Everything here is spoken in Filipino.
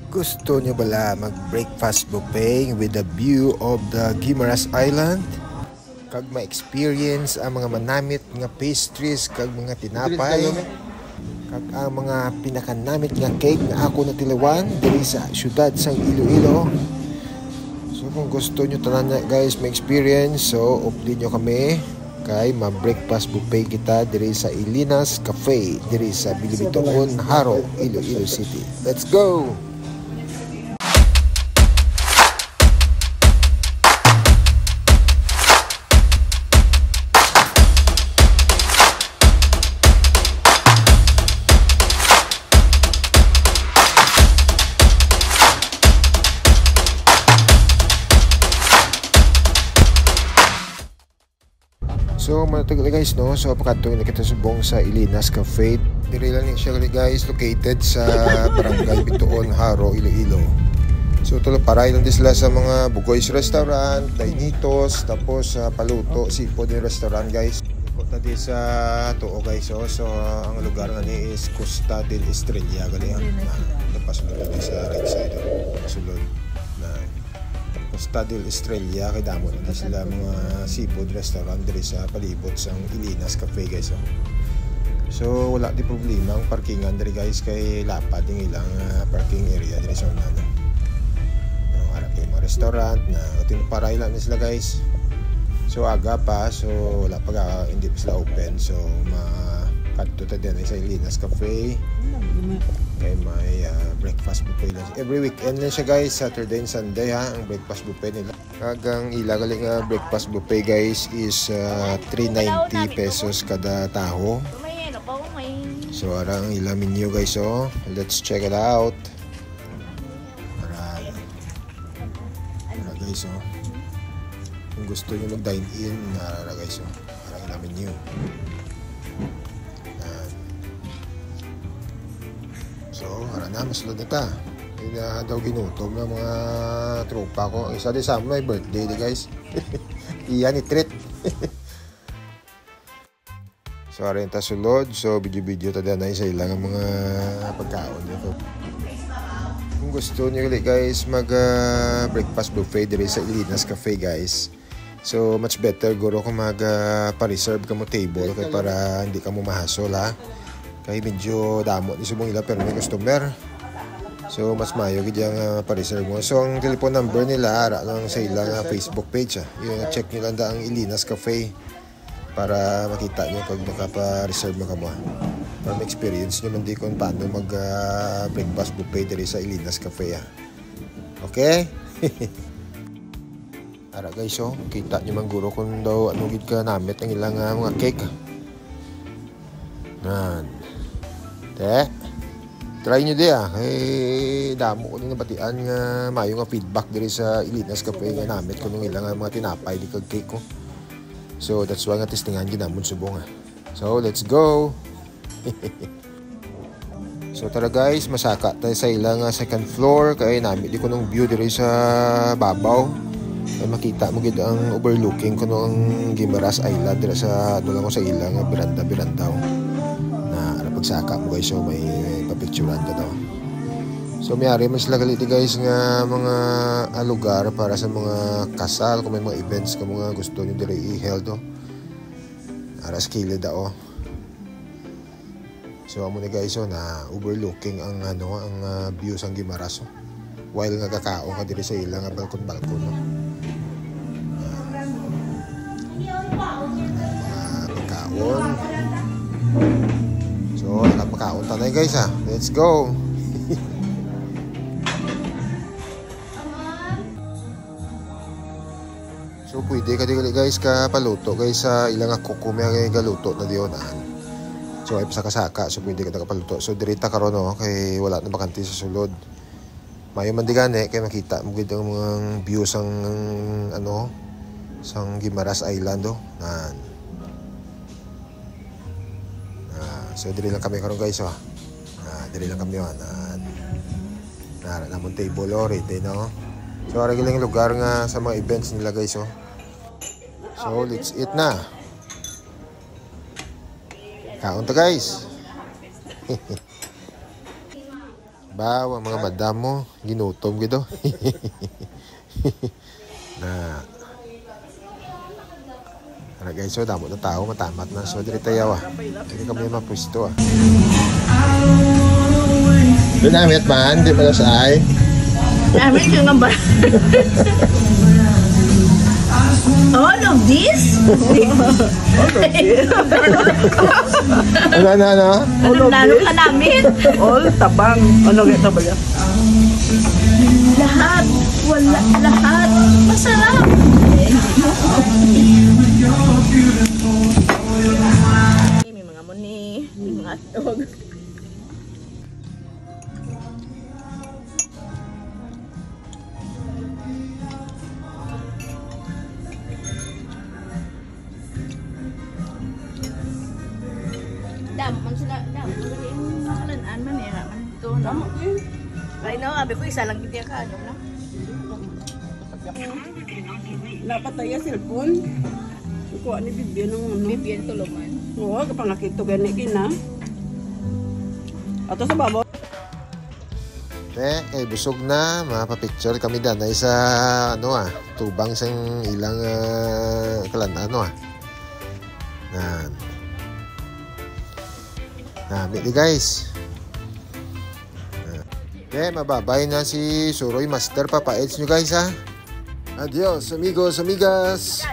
Gusto nyo bala mag-breakfast buffet with the view of the Guimaras Island? Kag ma-experience ang mga manamit nga pastries kag mga tinapay, kag ang mga pinakanamit nga cake nga ako natilawan diri sa syudad sang Iloilo. So kung gusto nyo tanan guys ma-experience, so update nyo kami kay ma-breakfast buffet kita diri sa Ilinas Cafe diri sa Bilibitoon, Haro, Iloilo City. Let's go! So matagli guys no, so pakadto na kita subong sa Ilinas Cafe. Diri lang siya guys, located sa Barangay Bitoon, Haro, Iloilo. So tulo paray lang sila sa mga Bugoy's Restaurant, Dainitos, tapos Paluto Seafood Restaurant guys. Punta di sa tuo guys, so ang lugar nga ni is Costa del Estrella gali ang pasulod sa right side. Pasulod na Costa del Estrella kay damo na sila mga seafood restaurant diri sa palibot sang Ilinas Cafe guys. So wala di problema ang parkingan diri guys kay lapad yung ilang parking area diri sa unana. Harap kay mga restaurant na tinuparay lang sila guys. So aga pa, so wala pa hindi pa sila open, so makadto ta din sa Ilinas Cafe. Kay may breakfast buffet lang. Every weekend lang siya guys, Saturday and Sunday ang breakfast buffet nila. Kagang ilagaling breakfast buffet guys is 390 pesos kada taho. So arang ilang menu guys, so let's check it out. Para guys, kung gusto nyo mag-dine in, guys, arang ilang menu. So, harap na, masulod na ta. Hindi na daw ginutom ng mga tropa ko. Ang isa din sa may birthday di guys. Iyan i-treat. So, harap ta sulod. So, video-video ta na sa ilang mga pagkaon dito. Kung gusto nyo ulit guys, mag-breakfast buffet diri sa Ilinas Cafe guys. So, much better guro kung mag-pa-reserve ka mo table kaya para hindi ka mo mahasol ha. Kaya medyo damo ni subong ila pero may customer. So mas mayo gid yang pa-reserve mo. So ang telephone number nila ara lang sa ilang Facebook page. Yung check niyo lang ang Ilinas Cafe para makita niyo pag makapa-reserve mo ka mo. Para ma-experience niyo man di kung paano mag-breakfast buffet diri sa Ilinas Cafe. Okay? Ara guys, so kita niyo man guro kung daw ano gid ka namit ang ilang mga cake. Nan. Try nyo di damo ko din nabatian nga mayo nga feedback diri sa Ilinas Cafe nga namit ko nung ilang mga tinapay di kag cake ko. So that's why nga testingan ginamon subong. So let's go. So tara guys, masaka tayo sa ilang second floor kay namit di ko nung view diri sa babaw. Ay makita mo gid ang overlooking ko nung Guimaras Island diri sa dulang ko sa ilang beranda pagsaka mo guys, so may papicturan ka daw. So mayari man sila galiti guys nga mga lugar para sa mga kasal kung may mga events ka mga gusto nyo diri i-held aras kilid daw. So amo ni guys, so na overlooking ang ang views ang Guimaras while nga kakao ka diri sa ilang balkon mga pagkaon. So, napakaunta na guys Let's go! So, pwede ka di guys ka paluto guys sa ilang kukumya kay galuto na diyonan. So, ay pasaka-saka. So, pwede ka na kapaluto. So, dirita ka ron kay wala na bakante sa sulod. Mayo man di gani kay makita mo gid ang mga views ang sang Guimaras Island Nan. So diri lang kami karon guys diri lang kami namon table already no. So ara giling lugar nga sa mga events nila guys So let's eat na. Kaon ta guys. Bawa mga madam mo, ginutom gitu. Na. Ano guys, so damo na tao, matamat na. So dito tayo Hindi kami mapwisto Doon namin at man, di pala sa ay. Namin yung number. All of this? Ano? Lalo ka namin? All tabang. Ano kita ba yan? Lahat. Wala. Lahat. Masarap. May mga muni. May mga atog. Dam, man sila, dam. Magaling makalanaan man eh. Man ito, no? Ay, no, abi ko isa lang kita ka, no? Napatay ang cellphone. Kuha ni Bibian ng ano. Bibian tulungan. Oo, kapag nakita gani kina. Ato sa babaw. Kay busog na, mapapicture kami dan na isa tubang sang ilang Nan. Namin di guys. Okay, mababay na si Suroy Master. Papa-edge nyo guys ha. Adios amigos, amigas.